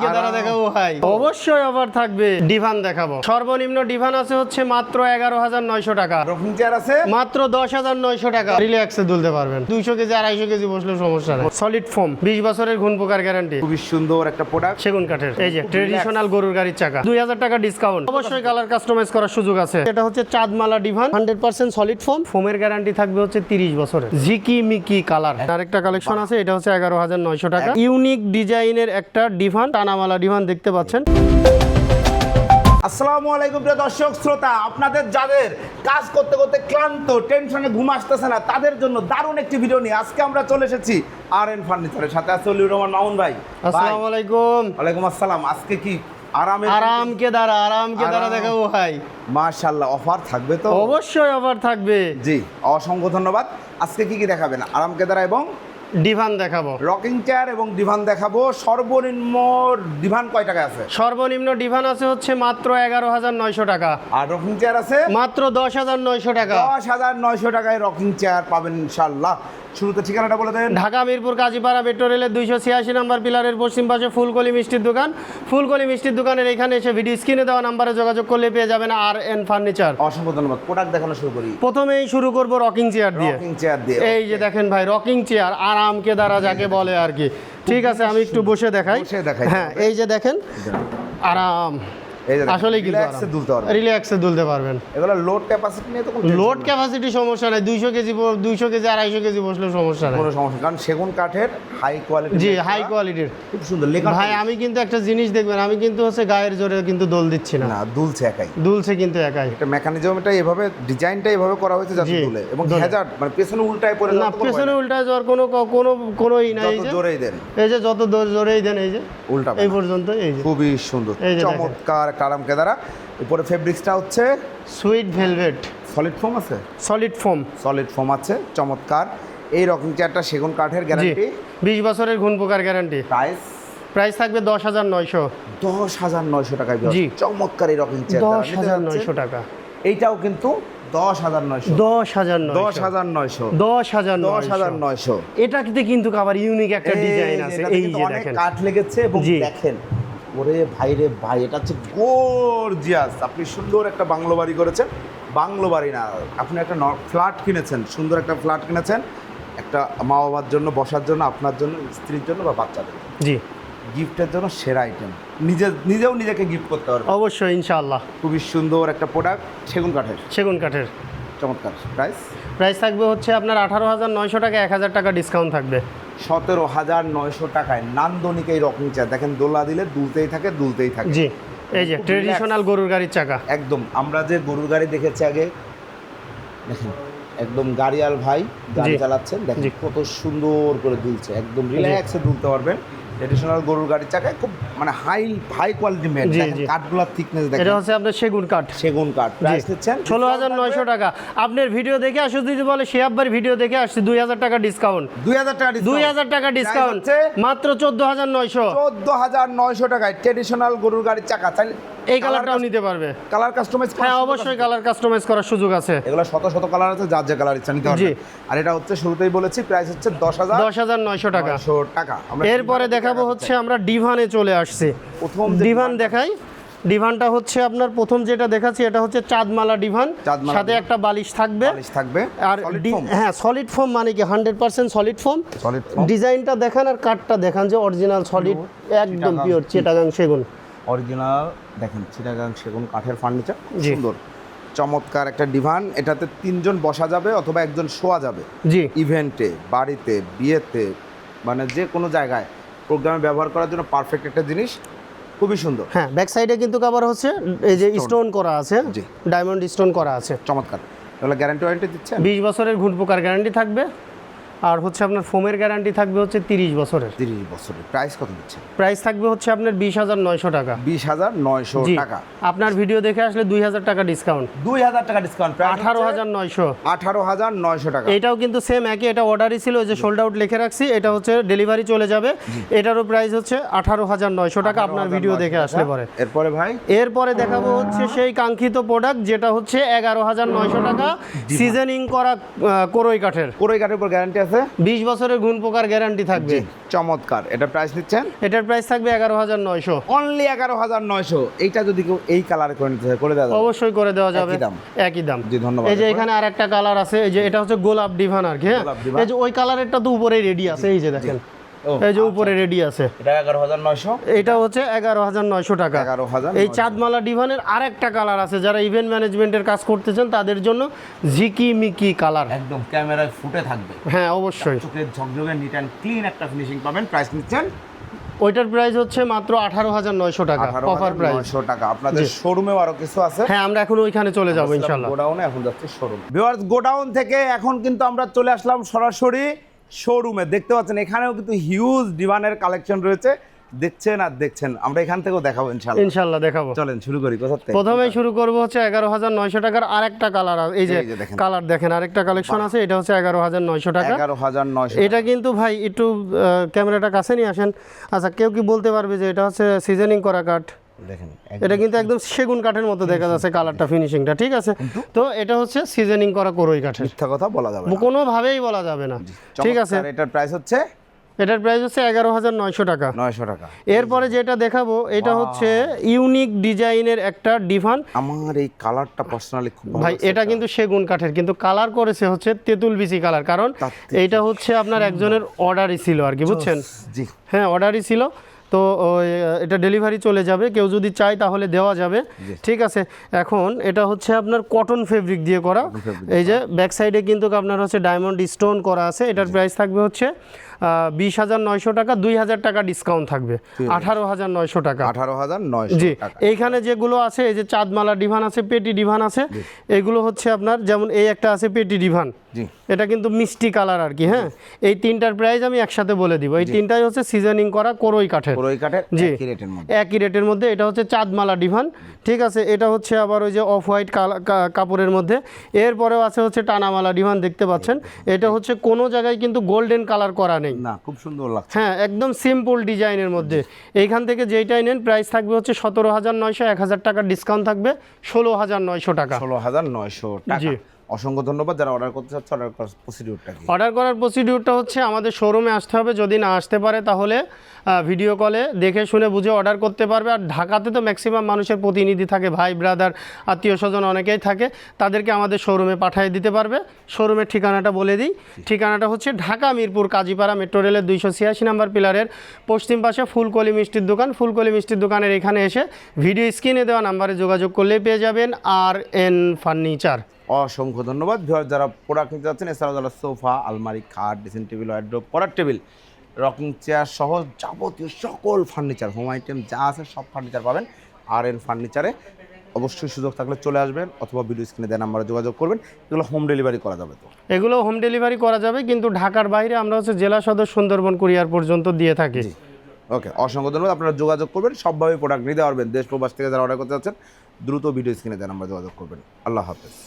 কেদারা দেখাবো ভাই, অবশ্যই অফার থাকবে। ডিভান দেখাবো, সর্বনিম্ন ডিভান আছে হচ্ছে মাত্র 11,900 টাকা। রকিং চেয়ার আছে মাত্র 10,900 টাকা, রিল্যাক্সে দুলতে পারবেন। 200 কেজি 250 কেজি বসলেও সমস্যা নেই। সলিড ফোম, 20 বছরের ঘুণ পোকার গ্যারান্টি, খুবই সুন্দর একটা প্রোডাক্ট, সেগুন কাঠের। এই যে ট্রেডিশনাল গরুর গাড়ির চাকা, 2000 টাকা ডিসকাউন্ট। অবশ্যই কালার কাস্টমাইজ করার সুযোগ আছে। এটা হচ্ছে চাঁদমালা ডিভান, 100% সলিড ফোম। ফোমের গ্যারান্টি থাকবে হচ্ছে 30 বছরের। ঝিকি মিকি কালার। আরেকটা কালেকশন আছে, এটা হচ্ছে 11,900 টাকা। ইউনিক ডিজাইনের একটা ডিভান, টানামালা ডিভান দেখতে পাচ্ছেন। আসসালামু আলাইকুম প্রিয় দর্শক শ্রোতা, আপনাদের যাদের কাজ করতে করতে ক্লান্ত, টেনশনে ঘুম আসতেছে না, তাদের জন্য দারুণ একটি ভিডিও নিয়ে আজকে আমরা চলে এসেছি আর.এন ফার্নিচারের সাথে। আছে অলিউর রহমান মামুন ভাই। আসসালামু আলাইকুম। ওয়ালাইকুম আসসালাম। আজকে কি আরাম কেদারা দেখাবো ভাই। মাশাআল্লাহ, অফার থাকবে তো? অবশ্যই অফার থাকবে। জি, অসংখ্য ধন্যবাদ। আজকে কি দেখাবেন? আরাম কেদারা এবং ডিভান দেখাবো, রকিং চেয়ার এবং ডিভান দেখাবো। সর্বনিম্ন ডিভান কয় টাকা আছে? সর্বনিম্ন ডিভান আছে হচ্ছে মাত্র 11,900 টাকা। আর রকিং চেয়ার আছে মাত্র 10,900 টাকা। 10,900 টাকায় রকিং চেয়ার পাবেন ইনশাআল্লাহ। শুরুতে ঠিকানাটা বলে দেন। ঢাকা মিরপুর কাজীপাড়া মেট্রো রেলের 286 নম্বর পিলারের পশ্চিম পাশে ফুলকলি মিষ্টির দোকান। ফুলকলি মিষ্টির দোকানের এখানে এসে ভিডিও স্ক্রিনে দেওয়া নাম্বারে যোগাযোগ করলে পেয়ে যাবেন আর.এন ফার্নিচার। অসংখ্য ধন্যবাদ। প্রোডাক্ট দেখানো শুরু করি। প্রথমেই শুরু করব রকিং চেয়ার দিয়ে। রকিং চেয়ার দিয়ে। এই যে দেখেন ভাই, রকিং চেয়ার, আরাম কেদারা যাকে বলে আর কি। ঠিক আছে, আমি একটু বসে দেখাই। হ্যাঁ, এই যে দেখেন, আরাম। আসলে রিল্যাক্সে দুলতে পারবেন, রিল্যাক্সে দুলতে পারবেন। এগুলো লোড ক্যাপাসিটি নিয়ে তো কোনো লোড ক্যাপাসিটি সমস্যা নাই। 200 কেজি 250 কেজি বসলেও সমস্যা নাই, কোনো সমস্যা, কারণ সেগুন কাঠের হাই কোয়ালিটি। জি, হাই কোয়ালিটির, খুব সুন্দর লেখা। ভাই আমি কিন্তু একটা জিনিস দেখবেন, আমি কিন্তু হচ্ছে গায়ের জোরে কিন্তু দোল দিচ্ছি না, না দুলছে একাই, দুলছে কিন্তু একাই। এটা মেকানিজমটা এভাবে, ডিজাইনটা এভাবে করা হয়েছে যাতে দুলে, এবং হ্যাজার্ড মানে পেছনে উল্টায় পড়ে না, পেছনে উল্টায় যাওয়ার কোনোই নাই। এই যে জোরেই দেন, এই যে যত জোরেই দেন, এই যে উল্টা এই পর্যন্ত। এই যে খুবই সুন্দর, চমৎকার একটা আরাম কেদারা। উপরে ফেব্রিক্সটা হচ্ছে সুইট ভেলভেট, সলিড ফোম আছে, সলিড ফোম, সলিড ফোম আছে, চমৎকার। এই রকিং চেয়ারটা সেগুন কাঠের, গ্যারান্টি 20 বছরের ঘুণ পোকার গ্যারান্টি। প্রাইস থাকবে 10,900। 10,900 টাকায়। জি, চমৎকার এই রকিং চেয়ার, 10,900 টাকা। এইটাও কিন্তু 10,900। 10,900। এটাতে কিন্তু আবার ইউনিক একটা ডিজাইন আছে। এই যে দেখেন, কাঠ লেগেছে এবং দেখেন, ওরে ভাই রে ভাই, এটা হচ্ছে গর্জিয়াস। আপনি সুন্দর একটা বাংলো বাড়ি করেছেন, বাংলো বাড়ি না, আপনি একটা ফ্ল্যাট কিনেছেন, সুন্দর একটা ফ্ল্যাট কিনেছেন, একটা মা বাবার জন্য বসার জন্য, আপনার জন্য, স্ত্রীর জন্য বা বাচ্চাদের, জি, গিফটের জন্য সেরা আইটেম। নিজেও নিজেকে গিফট করতে পারবেন অবশ্যই ইনশাআল্লাহ। খুবই সুন্দর একটা প্রোডাক্ট, সেগুন কাঠের, চমৎকার। প্রাইস থাকবে হচ্ছে আপনার 18,900 টাকা, 1,000 টাকা ডিসকাউন্ট থাকবে। 17,900 টাকায় নান্দনিক এই রকিং চেয়ার। দেখেন, দোলা দিলে দুলতেই থাকে। জি, এই যে ট্রেডিশনাল গরুর গাড়ির চাকা। একদম, আমরা যে গরুর গাড়ি দেখেছি আগে, দেখেন একদম গাড়িয়াল ভাই গাড়ি চালাচ্ছেন, দেখেন কত সুন্দর করে দুলছে, একদম রিল্যাক্সে দুলতে পারবেন। ট্রেডিশনাল গরুর গাড়ির চাকায় খুব মানে হাই কোয়ালিটি মেড। দেখেন কাঠগুলোর থিকনেস দেখেন, এটা হচ্ছে আপনার সেগুন কাঠ। প্রাইস দিচ্ছেন 16,900 টাকা। আপনার ভিডিও দেখে আসো, যদি বলে শিহাব্বার ভিডিও দেখে আসছি, 2,000 টাকা ডিসকাউন্ট। 2,000 টাকা ডিসকাউন্ট, মাত্র 14,900। 14,900 টাকায় ট্রেডিশনাল গরুর গাড়ির চাকা। চাইলে এই কালারটাও নিতে পারবে। কালার কাস্টমাইজ, হ্যাঁ অবশ্যই কালার কাস্টমাইজ করার সুযোগ আছে। এগুলো শত কালার আছে, যার যে কালার ইচ্ছা নিতে পারবে। আর এটা হচ্ছে শুরুতেই বলেছি, প্রাইস হচ্ছে 10,900 টাকা। এরপরে দেখাবো হচ্ছে আমরা ডিভানে চলে আসছি। প্রথম ডিভান দেখাই। ডিভানটা হচ্ছে আপনার প্রথম যেটা দেখাচ্ছি, এটা হচ্ছে চাঁদমালা ডিভান, সাথে একটা বালিশ থাকবে। আর হ্যাঁ, সলিড ফোম, মানে কি 100% সলিড ফোম। ডিজাইনটা দেখান আর কাঠটা দেখান, যে অরিজিনাল সলিড, একদম পিওর চিটাগাং সেগুন। অরিজিনাল দেখেন, চিটাগাং সেগুন কাঠের ফার্নিচার, সুন্দর চমৎকার একটা ডিভান। এটাতে 3 জন বসা যাবে অথবা একজন শোয়া যাবে। জি, ইভেন্টে, বাড়িতে, বিয়েতে, মানে যে কোনো জায়গায় প্রোগ্রামে ব্যবহার করার জন্য পারফেক্ট একটা জিনিস, খুবই সুন্দর। হ্যাঁ, ব্যাক সাইডে কিন্তু কভার হচ্ছে এই যে স্টোন করা আছে, জি, ডায়মন্ড স্টোন করা আছে, চমৎকার। তাহলে গ্যারান্টি ওয়ারেন্টি দিচ্ছেন? 20 বছরের ঘুণ পোকার গ্যারান্টি থাকবে। আর হচ্ছে আপনার ফোমের গ্যারান্টি থাকবে হচ্ছে 30 বছরের। প্রাইস কত দিচ্ছে? প্রাইস থাকবে হচ্ছে আপনার 20,900 টাকা। 20,900 টাকা। আপনার ভিডিও দেখে আসলে 2,000 টাকা ডিসকাউন্ট। 2,000 টাকা ডিসকাউন্ট, 18,900। 18,900 টাকা। এটাও কিন্তু সেম একই, এটা অর্ডারই ছিল, যে সোল্ড আউট লিখে রাখছি, এটা হচ্ছে ডেলিভারি চলে যাবে। এটারও প্রাইস হচ্ছে 18,900 টাকা আপনার ভিডিও দেখে আসলে পরে। এরপরে দেখাবো হচ্ছে সেই কাঙ্ক্ষিত প্রোডাক্ট, যেটা হচ্ছে 11,900 টাকা, সিজনিং করা কোরই কাঠের। উপর গ্যারান্টি আছে? 20 বছরের গুণ পোকার গ্যারান্টি থাকবে। জি, চমৎকার। এটা প্রাইস নিচ্ছেন? এটার প্রাইস থাকবে 11,900। অনলি 11,900। এইটা যদি কেউ এই কালারে করে নিতে চায় করে দেওয়া যাবে? অবশ্যই করে দেওয়া যাবে। একই দাম? একই দাম। জি, ধন্যবাদ। এই যে এখানে আরেকটা কালার আছে, এই যে এটা হচ্ছে গোলাপ ডিভান আর কি। হ্যাঁ, গোলাপ ডিভান। এই যে ওই কালারেরটা তো উপরে রেডি আছে, এই যে দেখেন, ও, এই যে উপরে রেডি আছে। এটা 11,900। এটা হচ্ছে 11,900 টাকা। 11,900। এই চাঁদমালা ডিভানের আরেকটা কালার আছে, যারা ইভেন্ট ম্যানেজমেন্টের কাজ করতেছেন তাদের জন্য ঝিকি মিকি কালার। একদম ক্যামেরায় ফুটে থাকবে। হ্যাঁ, অবশ্যই। চোখের ঝকঝকে নিট অ্যান্ড ক্লিন একটা ফিনিশিং পাবেন। প্রাইস নিচ্ছেন? ওইটার প্রাইস হচ্ছে মাত্র 18,900 টাকা, অফার প্রাইস। 18,900 টাকা। আপনাদের শোরুমেও আরো কিছু আছে? হ্যাঁ, আমরা এখন ওইখানে চলে যাবো ইনশাআল্লাহ। গোডাউনে, এখন যাচ্ছে শোরুম। ভিউয়ার্স, গোডাউন থেকে এখন কিন্তু আমরা চলে আসলাম সরাসরি শোরুমে। দেখতে পাচ্ছেন এখানেও কিন্তু হিউজ ডিভানের কালেকশন রয়েছে। দেখছেন আর দেখছেন, আমরা এখান থেকেও দেখাবো ইনশাআল্লাহ। ইনশাআল্লাহ দেখাবো। চলেন শুরু করি। কোথা থেকে? প্রথমেই শুরু করব হচ্ছে 11,900 টাকার আরেকটা কালার। এই যে এই যে দেখেন। কালার দেখেন, আরেকটা কালেকশন আছে, এটা হচ্ছে 11,900 টাকা। 11,900। এটা কিন্তু ভাই একটু ক্যামেরাটা কাছে নিয়ে আসেন। আচ্ছা, কেউ কি বলতে পারবে যে এটা হচ্ছে সিজনিং করা কাঠ? দেখেন, এটা কিন্তু একদম সেগুন কাঠের মতো দেখা যাচ্ছে কালারটা, ফিনিশিংটা ঠিক আছে। তো এটা হচ্ছে সিজনিং করা কোরই কাঠের, মিথ্যা কথা বলা যাবে না। কোনোভাবেই বলা যাবে না। ঠিক আছে, চমৎকার। এটার প্রাইস হচ্ছে এটার প্রাইস হচ্ছে 11,900 টাকা। 900 টাকা। এরপরে যেটা দেখাবো এটা হচ্ছে ইউনিক ডিজাইনের একটা ডিভান। আমার এই কালারটা পার্সোনালি খুব ভালো ভাই লাগছে। এটা কিন্তু সেগুন কাঠের, কিন্তু কালার করেছে হচ্ছে তেঁতুল বিচি কালার, কারণ এইটা হচ্ছে আপনার একজনের অর্ডারই ছিল আর কি, বুঝছেন? জি, হ্যাঁ, অর্ডারই ছিল। তো এটা ডেলিভারি চলে যাবে, কেউ যদি চায় তাহলে দেওয়া যাবে। ঠিক আছে। এখন এটা হচ্ছে আপনার কটন ফেব্রিক দিয়ে করা। এই যে ব্যাক সাইডে কিন্তু আপনার হচ্ছে ডায়মন্ড স্টোন করা আছে। এটার প্রাইস থাকবে হচ্ছে 20,900 টাকা, 2,000 টাকা ডিসকাউন্ট থাকবে, 18,900 টাকা। 18,900 জি, টাকা। এইখানে যেগুলো আছে, এই যে চাঁদমালা ডিভান আছে, পেটি ডিভান আছে, এগুলো হচ্ছে আপনার যেমন এই একটা আছে পেটি ডিভান। জি, এটা কিন্তু মিষ্টি কালার আর কি। হ্যাঁ, এই তিনটার প্রাইস আমি একসাথে বলে দিব। এই তিনটাই হচ্ছে সিজনিং করা কোরই কাঠের, পুরোই কাঠের, জি, একই রেটের মধ্যে। একই রেটের মধ্যে। এটা হচ্ছে চাঁদমালা ডিভান। ঠিক আছে। এটা হচ্ছে আবার ওই যে অফ হোয়াইট কাপড়ের মধ্যে। এরপরেও আছে হচ্ছে টানামালা ডিভান, দেখতে পাচ্ছেন। এটা হচ্ছে কোনো জায়গায় কিন্তু গোল্ডেন কালার করা নেই। না, খুব সুন্দর লাগছে। হ্যাঁ, একদম সিম্পল ডিজাইনের মধ্যে। এইখান থেকে যেইটাই নেন প্রাইস থাকবে হচ্ছে 17,900, 1,000 টাকার ডিসকাউন্ট থাকবে 16,900 টাকা। 16,900 টাকা। জি। অসংখ্য ধন্যবাদ। যারা অর্ডার করতে চাচ্ছে, অর্ডার করার প্রসিডিউরটা কি? অর্ডার করার প্রসিডিউরটা হচ্ছে আমাদের শোরুমে আসতে হবে, যদি না আসতে পারে তাহলে ভিডিও কলে দেখে শুনে বুঝে অর্ডার করতে পারবে। আর ঢাকাতে তো ম্যাক্সিমাম মানুষের প্রতিনিধি থাকে, ভাই ব্রাদার আত্মীয় স্বজন অনেকেই থাকে, তাদেরকে আমাদের শোরুমে পাঠিয়ে দিতে পারবে। শোরুমের ঠিকানাটা বলে দিই। ঠিকানাটা হচ্ছে ঢাকা মিরপুর কাজীপাড়া মেট্রো রেলের 286 নম্বর পিলারের পশ্চিম পাশে ফুলকলি মিষ্টির দোকান। ফুলকলি মিষ্টির দোকানের এখানে এসে ভিডিও স্ক্রিনে দেওয়া নাম্বারে যোগাযোগ করলেই পেয়ে যাবেন RN ফার্নিচার। অসংখ্য ধন্যবাদ। যারা প্রোডাক্ট নিতে যাচ্ছেন, এছাড়াও যারা সোফা, আলমারি, খাট, ড্রেসিং টেবিল, ওয়ার্ড্রোব, পড়ার টেবিল, রকিং চেয়ার সহ যাবতীয় সকল ফার্নিচার, হোম আইটেম যা আছে সব ফার্নিচার পাবেন RN ফার্নিচারে। অবশ্যই সুযোগ থাকলে চলে আসবেন, অথবা ভিডিও স্ক্রিনে দেওয়া নাম্বারে যোগাযোগ করবেন। এগুলো হোম ডেলিভারি করা যাবে তো? এগুলো হোম ডেলিভারি করা যাবে, কিন্তু ঢাকার বাইরে আমরা হচ্ছে জেলা সদর সুন্দরবন কুরিয়ার পর্যন্ত দিয়ে থাকি। ওকে, অসংখ্য ধন্যবাদ। আপনারা যোগাযোগ করবেন, সবভাবে প্রোডাক্ট নিতে পারবেন। দেশ প্রবাস থেকে যারা অর্ডার করতে যাচ্ছেন, দ্রুত ভিডিও স্ক্রিনে দেওয়া নাম্বারে যোগাযোগ করবেন। আল্লাহ হাফেজ।